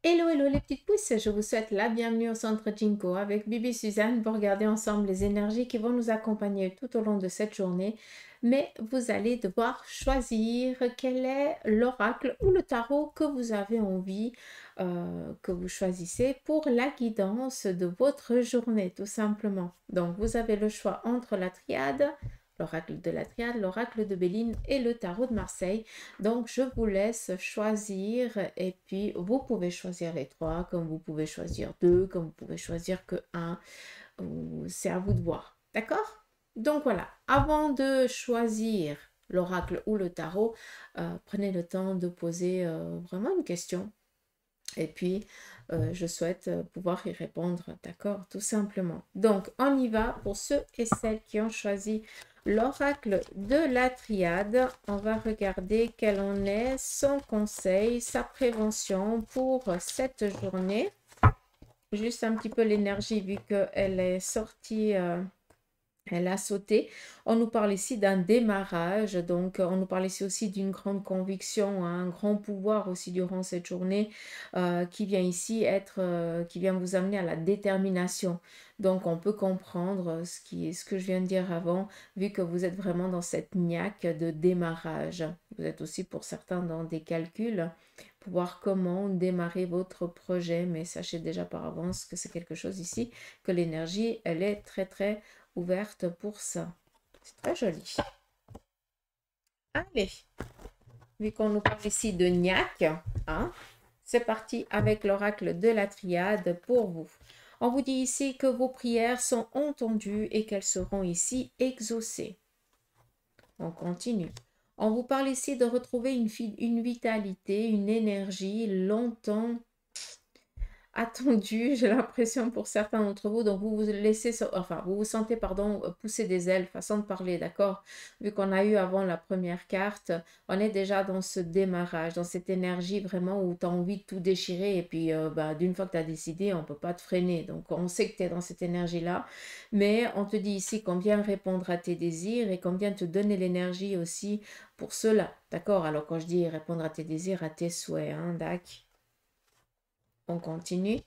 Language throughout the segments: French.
Hello, hello les petites pousses, je vous souhaite la bienvenue au centre Jinko avec Bibi Suzanne pour regarder ensemble les énergies qui vont nous accompagner tout au long de cette journée. Mais vous allez devoir choisir quel est l'oracle ou le tarot que vous avez envie que vous choisissez pour la guidance de votre journée, tout simplement. Donc vous avez le choix entre la triade, l'oracle de la triade, l'oracle de Béline et le tarot de Marseille. Donc, je vous laisse choisir et puis vous pouvez choisir les trois, comme vous pouvez choisir deux, comme vous pouvez choisir que un. C'est à vous de voir. D'accord? Donc voilà, avant de choisir l'oracle ou le tarot, prenez le temps de poser vraiment une question. Et puis, je souhaite pouvoir y répondre, d'accord, tout simplement. Donc, on y va pour ceux et celles qui ont choisi l'oracle de la triade. On va regarder quel en est son conseil, sa prévention pour cette journée. Juste un petit peu l'énergie vu qu'elle est sortie... elle a sauté. On nous parle ici d'un démarrage, donc on nous parle ici aussi d'une grande conviction, un grand pouvoir aussi durant cette journée qui vient ici qui vient vous amener à la détermination. Donc on peut comprendre ce que je viens de dire avant, vu que vous êtes vraiment dans cette niaque de démarrage. Vous êtes aussi pour certains dans des calculs pour voir comment démarrer votre projet, mais sachez déjà par avance que c'est quelque chose ici, que l'énergie, elle est très très ouverte pour ça. C'est très joli. Allez, vu qu'on nous parle ici de Niac, hein, c'est parti avec l'oracle de la triade pour vous. On vous dit ici que vos prières sont entendues et qu'elles seront ici exaucées. On continue. On vous parle ici de retrouver une vitalité, une énergie longtemps attendu, j'ai l'impression pour certains d'entre vous, donc vous vous laissez, enfin vous vous sentez, pardon, pousser des ailes, façon de parler, d'accord? Vu qu'on a eu avant la première carte, on est déjà dans ce démarrage, dans cette énergie vraiment où tu as envie de tout déchirer et puis d'une fois que tu as décidé, on ne peut pas te freiner, donc on sait que tu es dans cette énergie-là, mais on te dit ici qu'on vient répondre à tes désirs et qu'on vient te donner l'énergie aussi pour cela, d'accord? Alors quand je dis répondre à tes désirs, à tes souhaits, hein, d'accord? On continue.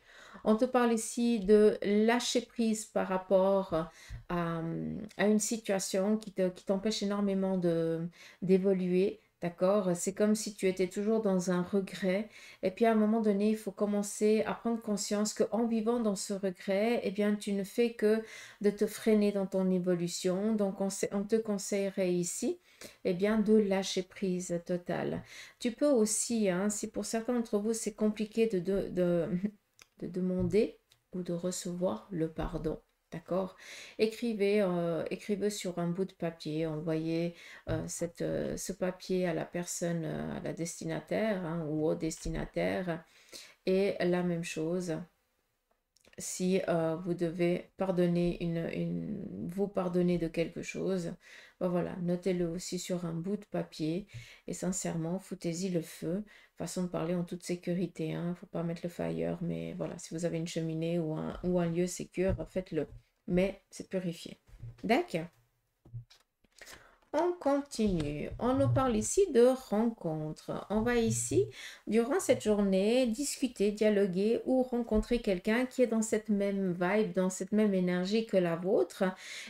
On te parle ici de lâcher prise par rapport à une situation qui t'empêche énormément d'évoluer. D'accord? C'est comme si tu étais toujours dans un regret. Et puis à un moment donné, il faut commencer à prendre conscience qu'en vivant dans ce regret, eh bien, tu ne fais que de te freiner dans ton évolution. Donc, on te conseillerait ici, eh bien, de lâcher prise totale. Tu peux aussi, hein, si pour certains d'entre vous c'est compliqué de demander ou de recevoir le pardon, d'accord? Écrivez sur un bout de papier, envoyez ce papier à la personne, à la destinataire hein, ou au destinataire, et la même chose si vous devez pardonner vous pardonner de quelque chose, ben voilà, notez-le aussi sur un bout de papier et sincèrement, foutez-y le feu, façon de parler en toute sécurité, hein, faut pas mettre le feu ailleurs, mais voilà, si vous avez une cheminée ou un lieu sécure, faites-le, mais c'est purifié. D'accord. On continue. On nous parle ici de rencontres. On va ici, durant cette journée, discuter, dialoguer ou rencontrer quelqu'un qui est dans cette même vibe, dans cette même énergie que la vôtre.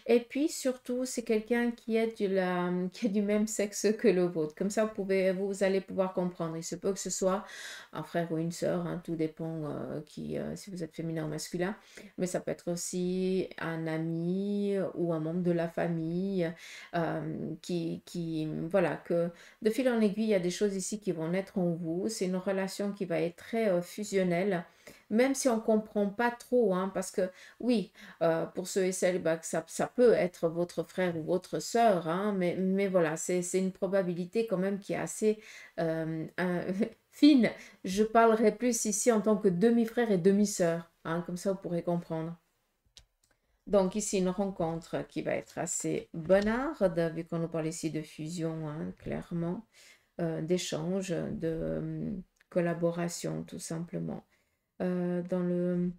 Et puis surtout, c'est quelqu'un qui est du même sexe que le vôtre. Comme ça, vous allez pouvoir comprendre. Il se peut que ce soit un frère ou une sœur, hein, tout dépend si vous êtes féminin ou masculin. Mais ça peut être aussi un ami ou un membre de la famille voilà, que de fil en aiguille, il y a des choses ici qui vont naître en vous. C'est une relation qui va être très fusionnelle, même si on ne comprend pas trop, hein, parce que oui, pour ceux et celles, bah, que ça peut être votre frère ou votre sœur, hein, mais voilà, c'est une probabilité quand même qui est assez fine. Je parlerai plus ici en tant que demi-frère et demi-sœur, hein, comme ça vous pourrez comprendre. Donc ici, une rencontre qui va être assez bonarde, vu qu'on nous parle ici de fusion, hein, clairement, d'échange, de collaboration, tout simplement. Je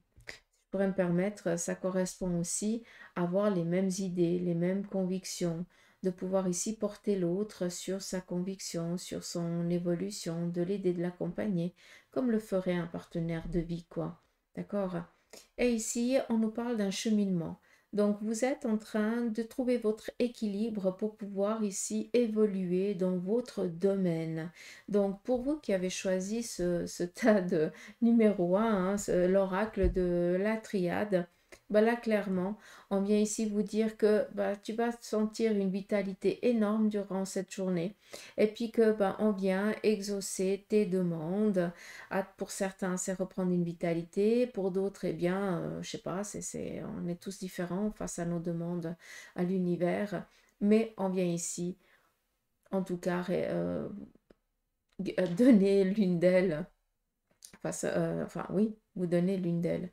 pourrais me permettre, ça correspond aussi à avoir les mêmes idées, les mêmes convictions. de pouvoir ici porter l'autre sur sa conviction, sur son évolution, de l'aider, de l'accompagner, comme le ferait un partenaire de vie, quoi. D'accord? Et ici, on nous parle d'un cheminement. Donc, vous êtes en train de trouver votre équilibre pour pouvoir ici évoluer dans votre domaine. Donc, pour vous qui avez choisi ce tas de numéro 1, l'oracle de la triade, bah là, clairement, on vient ici vous dire que bah, tu vas sentir une vitalité énorme durant cette journée et puis que bah, on vient exaucer tes demandes. Pour certains, c'est reprendre une vitalité, pour d'autres, eh bien, je sais pas, on est tous différents face à nos demandes à l'univers, mais on vient ici, en tout cas, donner l'une d'elles, enfin oui, vous donnez l'une d'elles.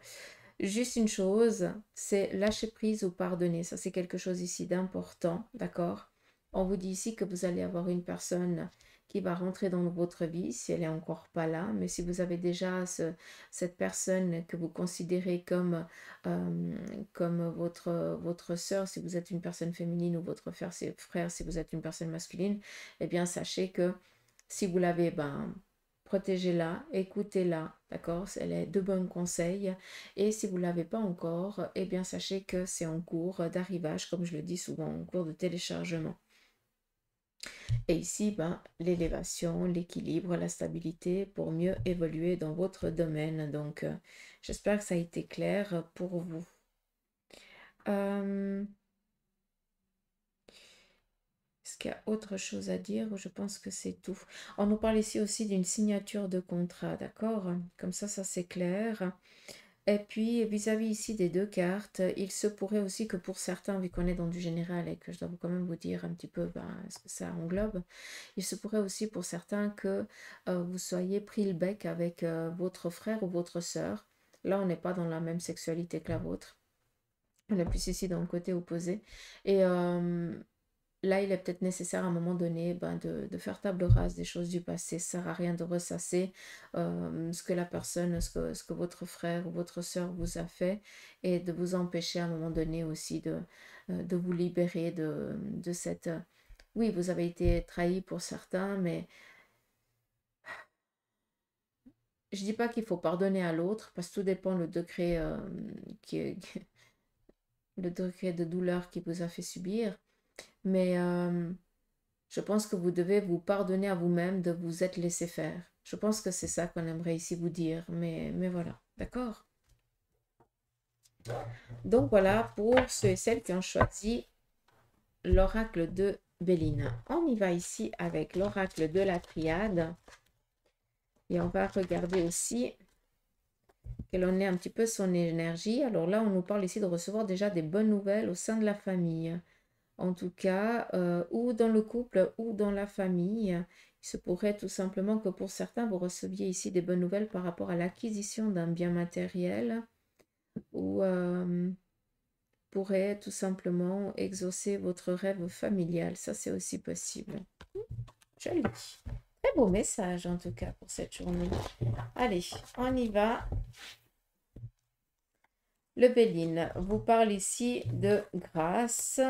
Juste une chose, c'est lâcher prise ou pardonner. Ça, c'est quelque chose ici d'important, d'accord? On vous dit ici que vous allez avoir une personne qui va rentrer dans votre vie, si elle est encore pas là, mais si vous avez déjà cette personne que vous considérez comme votre sœur, si vous êtes une personne féminine, ou votre frère, si vous êtes une personne masculine, eh bien, sachez que si vous l'avez, ben, protégez-la, écoutez-la, d'accord? Elle est de bons conseils. Et si vous ne l'avez pas encore, eh bien, sachez que c'est en cours d'arrivage, comme je le dis souvent, en cours de téléchargement. Et ici, ben, l'élévation, l'équilibre, la stabilité pour mieux évoluer dans votre domaine. Donc, j'espère que ça a été clair pour vous. Est-ce qu'il y a autre chose à dire ou je pense que c'est tout? On nous parle ici aussi d'une signature de contrat, d'accord? Comme ça c'est clair. Et puis, vis-à-vis ici des deux cartes, il se pourrait aussi que pour certains, vu qu'on est dans du général et que je dois quand même vous dire un petit peu ce que ça englobe, il se pourrait aussi pour certains que vous soyez pris le bec avec votre frère ou votre sœur. Là, on n'est pas dans la même sexualité que la vôtre. On est plus ici dans le côté opposé. Et là, il est peut-être nécessaire à un moment donné ben, de faire table rase des choses du passé. Ça ne sert à rien de ressasser ce que la personne, ce que votre frère ou votre sœur vous a fait et de vous empêcher à un moment donné aussi de vous libérer de cette... oui, vous avez été trahi pour certains, mais je ne dis pas qu'il faut pardonner à l'autre parce que tout dépend le degré, qui, le degré de douleur qui vous a fait subir. Mais je pense que vous devez vous pardonner à vous-même de vous être laissé faire. Je pense que c'est ça qu'on aimerait ici vous dire, mais voilà, d'accord? Donc voilà pour ceux et celles qui ont choisi l'oracle de Béline. On y va ici avec l'oracle de la triade. Et on va regarder aussi quelle en est un petit peu son énergie. Alors là, on nous parle ici de recevoir déjà des bonnes nouvelles au sein de la famille. En tout cas, ou dans le couple ou dans la famille. Il se pourrait tout simplement que pour certains, vous receviez ici des bonnes nouvelles par rapport à l'acquisition d'un bien matériel ou pourrait tout simplement exaucer votre rêve familial. Ça, c'est aussi possible. Joli. Très beau message en tout cas pour cette journée. Allez, on y va. Le Béline vous parle ici de grâce,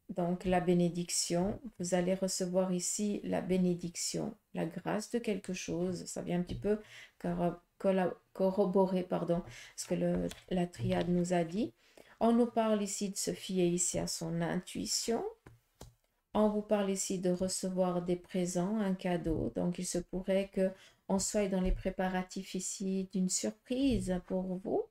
donc la bénédiction. Vous allez recevoir ici la bénédiction, la grâce de quelque chose. Ça vient un petit peu corroborer ce que la triade nous a dit. On nous parle ici de se fier ici à son intuition. On vous parle ici de recevoir des présents, un cadeau. Donc il se pourrait que on soit dans les préparatifs ici d'une surprise pour vous.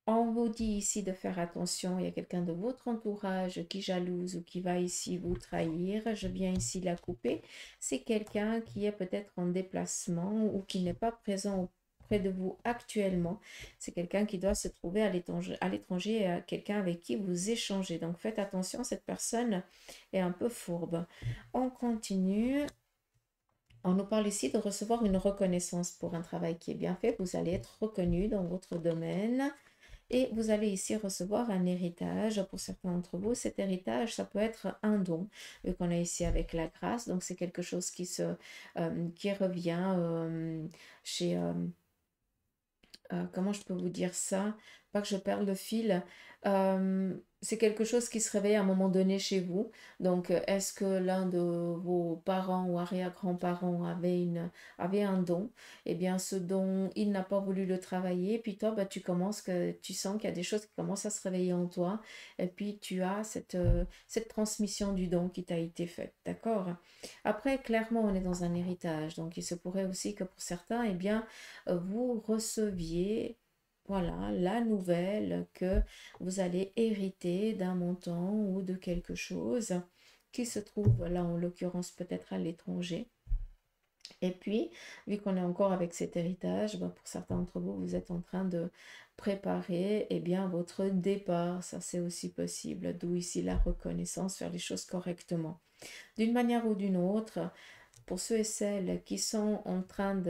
On vous dit ici de faire attention, il y a quelqu'un de votre entourage qui jalouse ou qui va ici vous trahir. Je viens ici la couper. C'est quelqu'un qui est peut-être en déplacement ou qui n'est pas présent auprès de vous actuellement. C'est quelqu'un qui doit se trouver à l'étranger, quelqu'un avec qui vous échangez. Donc faites attention, cette personne est un peu fourbe. On continue. On nous parle ici de recevoir une reconnaissance pour un travail qui est bien fait. Vous allez être reconnu dans votre domaine. Et vous allez ici recevoir un héritage pour certains d'entre vous. Cet héritage, ça peut être un don qu'on a ici avec la grâce. Donc, c'est quelque chose qui revient chez... comment je peux vous dire ça? Pas que je perde le fil. c'est quelque chose qui se réveille à un moment donné chez vous. Donc, est-ce que l'un de vos parents ou arrière-grands-parents avait un don? Eh bien, ce don, il n'a pas voulu le travailler. Puis toi, bah, tu sens qu'il y a des choses qui commencent à se réveiller en toi. Et puis, tu as cette transmission du don qui t'a été faite. D'accord? Après, clairement, on est dans un héritage. Donc, il se pourrait aussi que pour certains, eh bien, vous receviez, voilà, la nouvelle que vous allez hériter d'un montant ou de quelque chose qui se trouve là, en l'occurrence, peut-être à l'étranger. Et puis, vu qu'on est encore avec cet héritage, bah, pour certains d'entre vous, vous êtes en train de préparer eh bien, votre départ. Ça, c'est aussi possible. D'où ici la reconnaissance, faire les choses correctement. D'une manière ou d'une autre, pour ceux et celles qui sont en train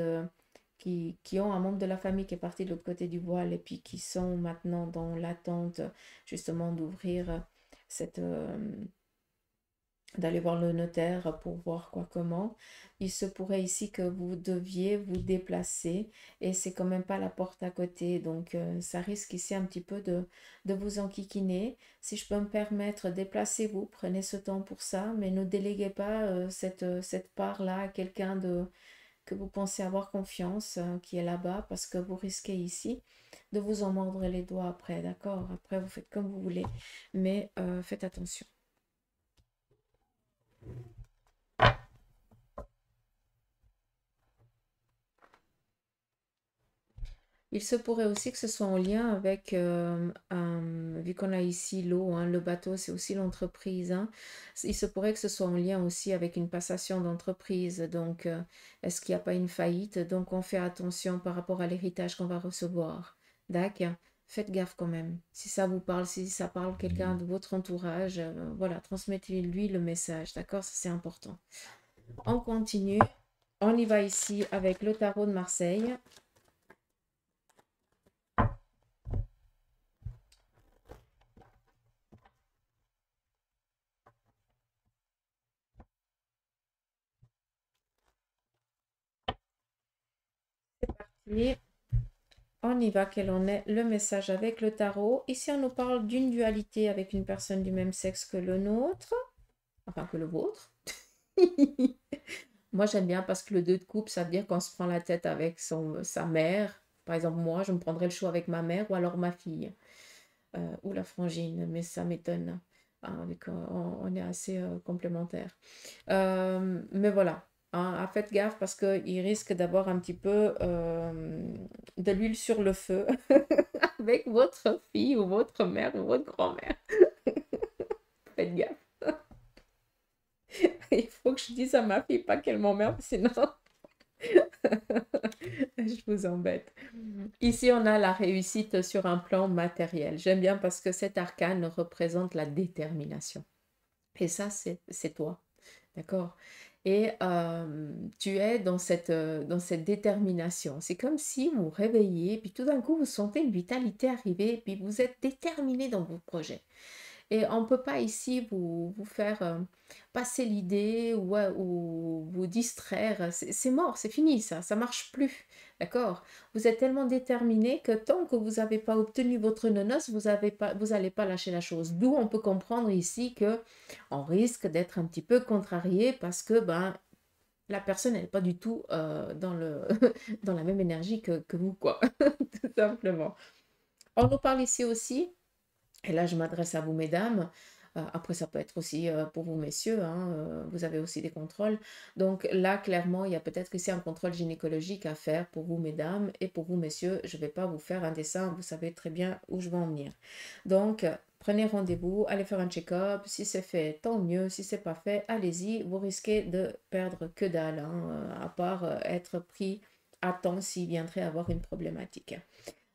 qui ont un membre de la famille qui est parti de l'autre côté du voile et puis qui sont maintenant dans l'attente justement d'ouvrir cette, d'aller voir le notaire pour voir quoi comment. Il se pourrait ici que vous deviez vous déplacer et c'est quand même pas la porte à côté. Donc ça risque ici un petit peu de vous enquiquiner. Si je peux me permettre, déplacez-vous, prenez ce temps pour ça, mais ne déléguez pas cette part-là à quelqu'un que vous pensez avoir confiance, qui est là-bas, parce que vous risquez ici de vous en mordre les doigts après, d'accord? Après, vous faites comme vous voulez, mais faites attention. Il se pourrait aussi que ce soit en lien avec, vu qu'on a ici l'eau, hein, le bateau, c'est aussi l'entreprise, hein. Il se pourrait que ce soit en lien aussi avec une passation d'entreprise. Donc, est-ce qu'il n'y a pas une faillite? Donc, on fait attention par rapport à l'héritage qu'on va recevoir. D'accord? Faites gaffe quand même. Si ça vous parle, si ça parle quelqu'un de votre entourage, voilà, transmettez-lui le message. D'accord? Ça, c'est important. On continue. On y va ici avec le tarot de Marseille. Et on y va, quel en est le message avec le tarot. Ici, on nous parle d'une dualité avec une personne du même sexe que le nôtre, enfin que le vôtre. Moi, j'aime bien parce que le 2 de coupe, ça veut dire qu'on se prend la tête avec sa mère. Par exemple, moi, je me prendrais le choix avec ma mère ou alors ma fille, ou la frangine, mais ça m'étonne, hein, on est assez complémentaires. Mais voilà, hein, faites gaffe parce qu'il risque d'avoir un petit peu de l'huile sur le feu avec votre fille ou votre mère ou votre grand-mère. Faites gaffe. Il faut que je dise à ma fille pas qu'elle m'emmerde, sinon je vous embête. Ici, on a la réussite sur un plan matériel. J'aime bien parce que cet arcane représente la détermination. Et ça, c'est toi. D'accord? Et tu es dans cette détermination. C'est comme si vous vous réveillez, puis tout d'un coup, vous sentez une vitalité arriver, puis vous êtes déterminé dans vos projets. Et on ne peut pas ici vous faire passer l'idée ou vous distraire. C'est mort, c'est fini, ça marche plus. D'accord? Vous êtes tellement déterminé que tant que vous n'avez pas obtenu votre nonos, vous allez pas lâcher la chose. D'où on peut comprendre ici que on risque d'être un petit peu contrarié parce que ben, la personne n'est pas du tout dans la même énergie que vous, quoi. Tout simplement. On nous parle ici aussi et là, je m'adresse à vous, mesdames. Après, ça peut être aussi pour vous, messieurs, hein, vous avez aussi des contrôles. Donc là, clairement, il y a peut-être ici un contrôle gynécologique à faire pour vous, mesdames, et pour vous, messieurs. Je ne vais pas vous faire un dessin, vous savez très bien où je vais en venir. Donc, prenez rendez-vous, allez faire un check-up. Si c'est fait, tant mieux. Si c'est pas fait, allez-y. Vous risquez de perdre que dalle, hein, à part être pris à temps s'il viendrait avoir une problématique.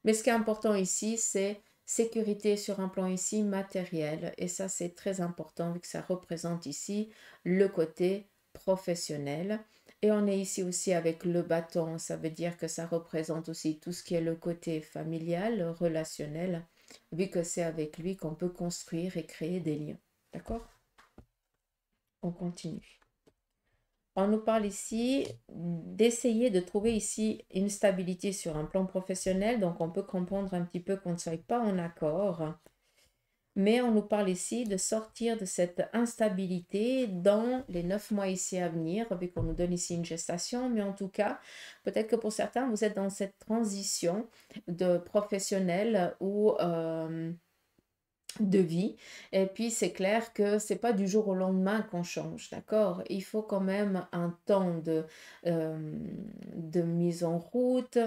Mais ce qui est important ici, c'est sécurité sur un plan ici matériel. Et ça, c'est très important vu que ça représente ici le côté professionnel. Et on est ici aussi avec le bâton. Ça veut dire que ça représente aussi tout ce qui est le côté familial, relationnel, vu que c'est avec lui qu'on peut construire et créer des liens. D'accord? On continue. On nous parle ici d'essayer de trouver ici une stabilité sur un plan professionnel. Donc, on peut comprendre un petit peu qu'on ne soit pas en accord. Mais on nous parle ici de sortir de cette instabilité dans les 9 mois ici à venir, vu qu'on nous donne ici une gestation. Mais en tout cas, peut-être que pour certains, vous êtes dans cette transition de professionnel ou de vie. Et puis, c'est clair que c'est pas du jour au lendemain qu'on change, d'accord? Il faut quand même un temps de mise en route.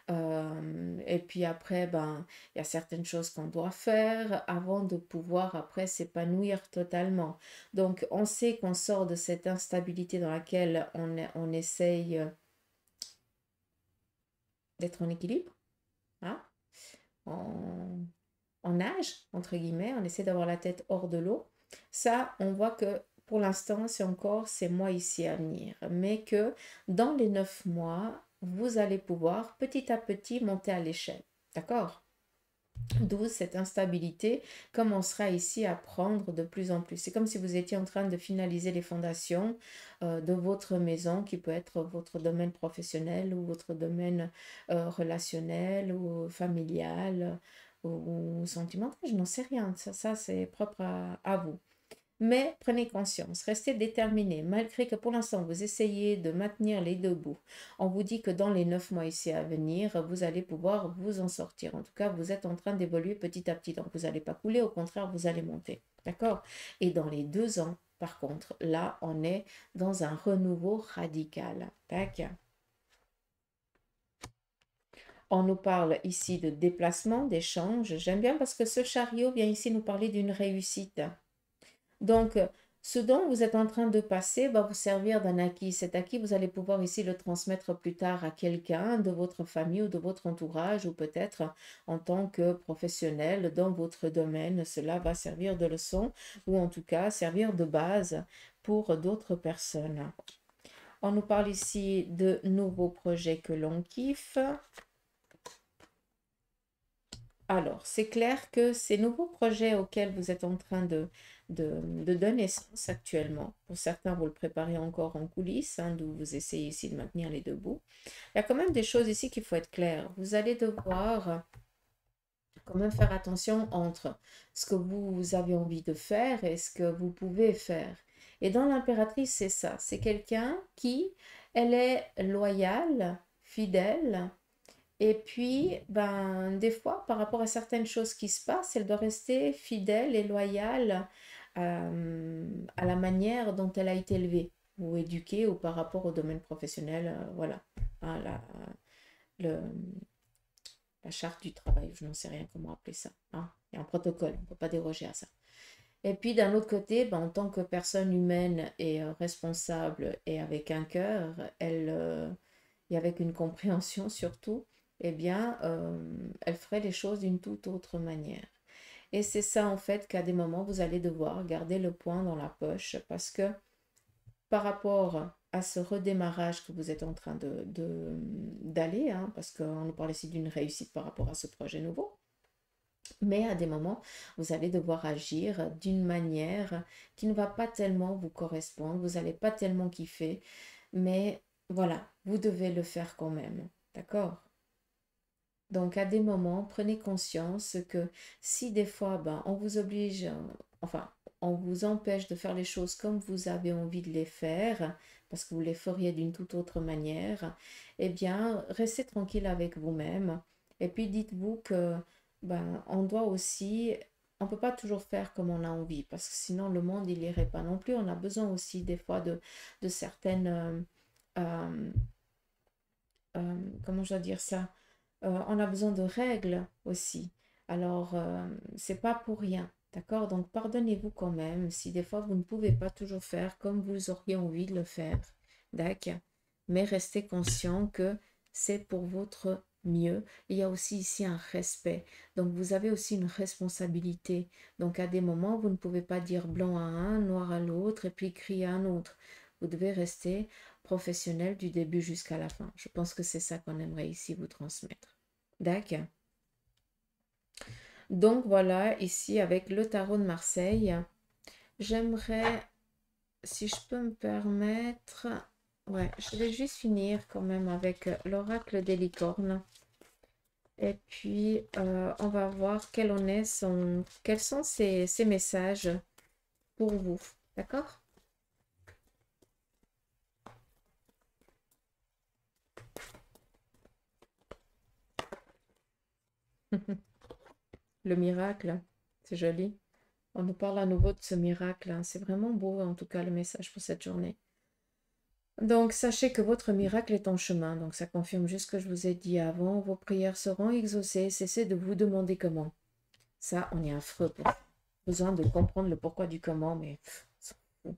Et puis après, ben, il y a certaines choses qu'on doit faire avant de pouvoir après s'épanouir totalement. Donc, on sait qu'on sort de cette instabilité dans laquelle on essaye d'être en équilibre, hein? En nage, entre guillemets, on essaie d'avoir la tête hors de l'eau. Ça, on voit que pour l'instant, c'est encore ces mois ici à venir, mais que dans les 9 mois, vous allez pouvoir petit à petit monter à l'échelle. D'accord? D'où cette instabilité commencera ici à prendre de plus en plus. C'est comme si vous étiez en train de finaliser les fondations de votre maison, qui peut être votre domaine professionnel ou votre domaine relationnel ou familial ou sentimental. Je n'en sais rien. Ça c'est propre à vous. Mais prenez conscience, restez déterminé, malgré que pour l'instant vous essayez de maintenir les deux bouts. On vous dit que dans les 9 mois ici à venir, vous allez pouvoir vous en sortir. En tout cas, vous êtes en train d'évoluer petit à petit. Donc vous n'allez pas couler, au contraire, vous allez monter. D'accord? Et dans les 2 ans, par contre, là, on est dans un renouveau radical. Tac. On nous parle ici de déplacement, d'échange. J'aime bien parce que ce chariot vient ici nous parler d'une réussite. Donc, ce dont vous êtes en train de passer va vous servir d'un acquis. Cet acquis, vous allez pouvoir ici le transmettre plus tard à quelqu'un de votre famille ou de votre entourage ou peut-être en tant que professionnel dans votre domaine. Cela va servir de leçon ou en tout cas servir de base pour d'autres personnes. On nous parle ici de nouveaux projets que l'on kiffe. Alors, c'est clair que ces nouveaux projets auxquels vous êtes en train de donner sens actuellement, pour certains, vous le préparez encore en coulisses, hein, d'où vous essayez ici de maintenir les deux bouts. Il y a quand même des choses ici qu'il faut être clair. Vous allez devoir quand même faire attention entre ce que vous avez envie de faire et ce que vous pouvez faire. Et dans l'impératrice, c'est ça. C'est quelqu'un qui, elle est loyale, fidèle, et puis, ben, des fois, par rapport à certaines choses qui se passent, elle doit rester fidèle et loyale à la manière dont elle a été élevée ou éduquée ou par rapport au domaine professionnel, voilà. Hein, le- la charte du travail, je n'en sais rien comment appeler ça. Hein. Il y a un protocole, on ne peut pas déroger à ça. Et puis d'un autre côté, ben, en tant que personne humaine et responsable et avec un cœur, et avec une compréhension surtout, eh bien, elle ferait les choses d'une toute autre manière. Et c'est ça en fait qu'à des moments, vous allez devoir garder le poing dans la poche parce que par rapport à ce redémarrage que vous êtes en train d'aller, hein, parce qu'on nous parle ici d'une réussite par rapport à ce projet nouveau, mais à des moments, vous allez devoir agir d'une manière qui ne va pas tellement vous correspondre, vous n'allez pas tellement kiffer, mais voilà, vous devez le faire quand même, d'accord? Donc à des moments, prenez conscience que si des fois, ben, on vous oblige, enfin, on vous empêche de faire les choses comme vous avez envie de les faire, parce que vous les feriez d'une toute autre manière, eh bien, restez tranquille avec vous-même. Et puis dites-vous que ben, on doit aussi, on ne peut pas toujours faire comme on a envie, parce que sinon le monde, il n'irait pas non plus. On a besoin aussi des fois de certaines, euh, comment je dois dire ça? On a besoin de règles aussi. Alors, c'est pas pour rien, d'accord? Donc, pardonnez-vous quand même si des fois vous ne pouvez pas toujours faire comme vous auriez envie de le faire, d'accord? Mais restez conscient que c'est pour votre mieux. Il y a aussi ici un respect. Donc, vous avez aussi une responsabilité. Donc, à des moments, vous ne pouvez pas dire blanc à un, noir à l'autre et puis crier à un autre. Vous devez rester professionnel du début jusqu'à la fin. Je pense que c'est ça qu'on aimerait ici vous transmettre. D'accord. Donc voilà, ici avec le tarot de Marseille, j'aimerais, si je peux me permettre, ouais, je vais juste finir quand même avec l'oracle des licornes. Et puis, on va voir quels sont ces messages pour vous. D'accord? Le miracle, c'est joli. On nous parle à nouveau de ce miracle, hein. C'est vraiment beau, en tout cas, le message pour cette journée. Donc, sachez que votre miracle est en chemin. Donc, ça confirme juste ce que je vous ai dit avant. Vos prières seront exaucées. Cessez de vous demander comment. Ça, on est affreux pour besoin de comprendre le pourquoi du comment, mais on s'en fout.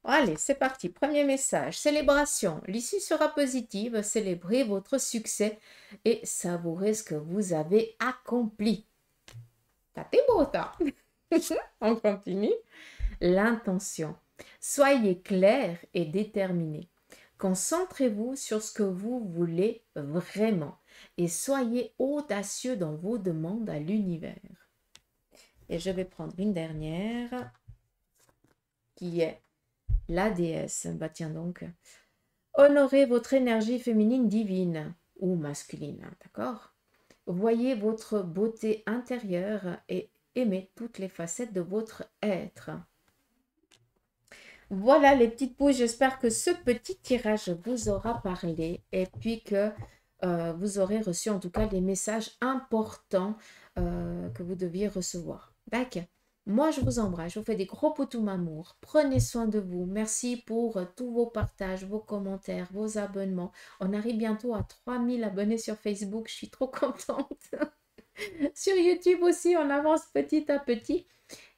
Allez, c'est parti. Premier message. Célébration. L'issue sera positive. Célébrez votre succès et savourez ce que vous avez accompli. Ça, t'es beau, ça. On continue. L'intention. Soyez clair et déterminé. Concentrez-vous sur ce que vous voulez vraiment et soyez audacieux dans vos demandes à l'univers. Et je vais prendre une dernière qui est la déesse. Bah tiens donc. Honorez votre énergie féminine divine ou masculine, d'accord? Voyez votre beauté intérieure et aimez toutes les facettes de votre être. Voilà les petites pouces, j'espère que ce petit tirage vous aura parlé et puis que vous aurez reçu en tout cas les messages importants que vous deviez recevoir. D'accord. Moi, je vous embrasse, je vous fais des gros poutous m'amour. Prenez soin de vous. Merci pour tous vos partages, vos commentaires, vos abonnements. On arrive bientôt à 3000 abonnés sur Facebook. Je suis trop contente. Sur YouTube aussi, on avance petit à petit.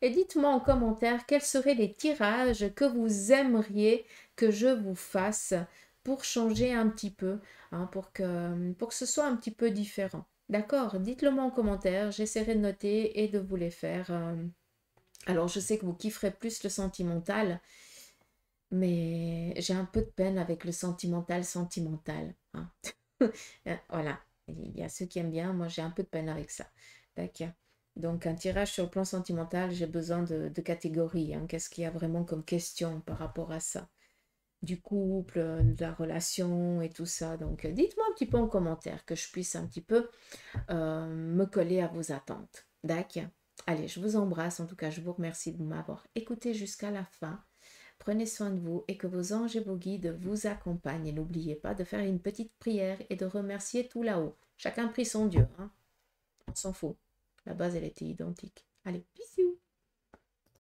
Et dites-moi en commentaire quels seraient les tirages que vous aimeriez que je vous fasse pour changer un petit peu, hein, pour que ce soit un petit peu différent. D'accord? Dites-le moi en commentaire, j'essaierai de noter et de vous les faire. Alors, je sais que vous kifferez plus le sentimental, mais j'ai un peu de peine avec le sentimental, hein. Voilà, il y a ceux qui aiment bien, moi j'ai un peu de peine avec ça. D'accord. Donc un tirage sur le plan sentimental, j'ai besoin de catégories, hein. Qu'est-ce qu'il y a vraiment comme question par rapport à ça? Du couple, de la relation et tout ça. Donc dites-moi un petit peu en commentaire que je puisse un petit peu me coller à vos attentes. D'accord. Allez, je vous embrasse. En tout cas, je vous remercie de m'avoir écouté jusqu'à la fin. Prenez soin de vous et que vos anges et vos guides vous accompagnent. Et n'oubliez pas de faire une petite prière et de remercier tout là-haut. Chacun prie son Dieu, hein. On s'en fout. La base, elle était identique. Allez, bisous.